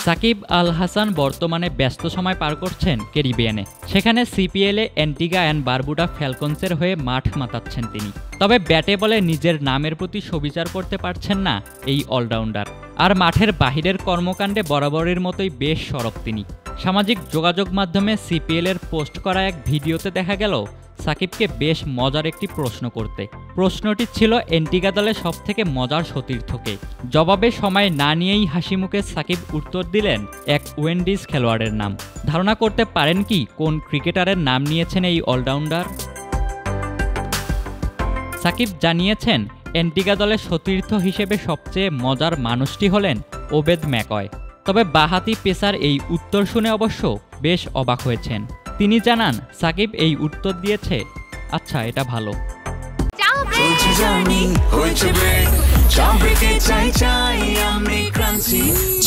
সাকিব আল হাসান বর্তমানে ব্যস্ত সময় পার করছেন ক্যারিবিয়ানে। সেখানে সিপিএলে অ্যান্টিগা অ্যান্ড বারবুডা ফ্যালকনসের হয়ে মাঠ মাতাচ্ছেন তিনি। তবে ব্যাটে বলে নিজের নামের প্রতি সুবিচার করতে পারছেন না এই অলরাউন্ডার। আর মাঠের বাহিরের কর্মকাণ্ডে বরাবরের মতোই বেশ সরব তিনি। সামাজিক যোগাযোগ মাধ্যমে সিপিএলের পোস্ট করা এক ভিডিওতে দেখা গেল সাকিবকে বেশ মজার একটি প্রশ্ন করতে। প্রশ্নটি ছিল অ্যান্টিগা দলের সবথেকে মজার সতীর্থকে। জবাবে সময় না নিয়েই হাসি মুখে সাকিব উত্তর দিলেন এক ওয়েন্ডিজ খেলোয়াড়ের নাম। ধারণা করতে পারেন কি কোন ক্রিকেটারের নাম নিয়েছেন এই অলরাউন্ডার? সাকিব জানিয়েছেন অ্যান্টিগা দলের সতীর্থ হিসেবে সবচেয়ে মজার মানুষটি হলেন ওবেদ ম্যাকয়। তবে বাঁহাতি পেসার এই উত্তর শুনে অবশ্য বেশ অবাক হয়েছেন। তিনি জানান সাকিব এই উত্তর দিয়েছে, আচ্ছা এটা ভালো।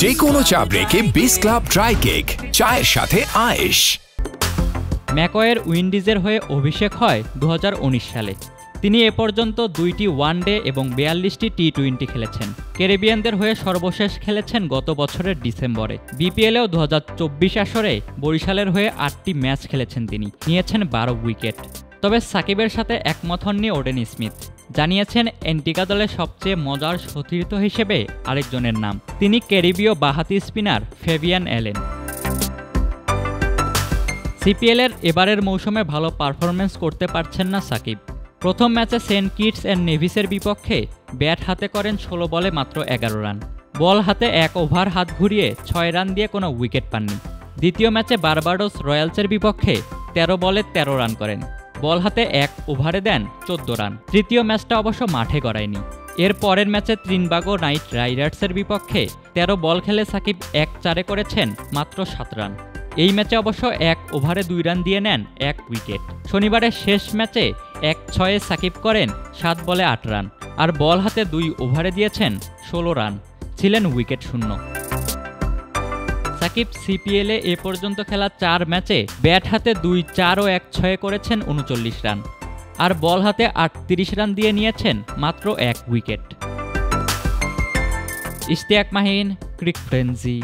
যে কোনো চা ব্রেকে বিস ক্লাব ড্রাই কেক, চায়ের সাথে আয়েশ। ম্যাকয়ের উইন্ডিজের হয়ে অভিষেক হয় 2019 সালে। তিনি এ পর্যন্ত 2টি ওয়ানডে এবং 42টি টি-20 খেলেছেন। ক্যারিবিয়ানদের হয়ে সর্বশেষ খেলেছেন গত বছরের ডিসেম্বরে। বিপিএলেও 2024 আসরে বরিশালের হয়ে 8টি ম্যাচ খেলেছেন তিনি, নিয়েছেন 12 উইকেট। তবে সাকিবের সাথে একমত হননি ওডেন স্মিথ। জানিয়েছেন অ্যান্টিগা দলের সবচেয়ে মজার সতীর্থ হিসেবে আরেকজনের নাম, তিনি ক্যারিবীয় বাঁহাতি স্পিনার ফেবিয়ান অ্যালেন। সিপিএলের এবারের মৌসুমে ভালো পারফরমেন্স করতে পারছেন না সাকিব। প্রথম ম্যাচে সেন্ট কিটস অ্যান্ড নেভিসের বিপক্ষে ব্যাট হাতে করেন 16 বলে মাত্র 11 রান। বল হাতে 1 ওভার হাত ঘুরিয়ে 6 রান দিয়ে কোনো উইকেট পাননি। দ্বিতীয় ম্যাচে বারবাডোস রয়্যালসের বিপক্ষে 13 বলে 13 রান করেন। বল হাতে 1 ওভারে দেন 14 রান। তৃতীয় ম্যাচটা অবশ্য মাঠে গড়ায়নি। এর পরের ম্যাচে ত্রিনবাগো নাইট রাইডার্সের বিপক্ষে 13 বল খেলে সাকিব 1-4 করেছেন মাত্র 7 রান। এই ম্যাচে অবশ্য 1 ওভারে 2 রান দিয়ে নেন 1 উইকেট। শনিবারের শেষ ম্যাচে 1-6 সাকিব করেন 7 বলে 8 রান। আর বল হাতে 2 ওভারে দিয়েছেন 16 রান, ছিলেন উইকেট শূন্য। সাকিব সিপিএলে এ পর্যন্ত খেলা 4 ম্যাচে ব্যাট হাতে 2-4 ও 1-6 করেছেন 39 রান। আর বল হাতে 38 রান দিয়ে নিয়েছেন মাত্র 1 উইকেট। ইশতিয়াক মাহিন, ক্রিক ফ্রেন্জি।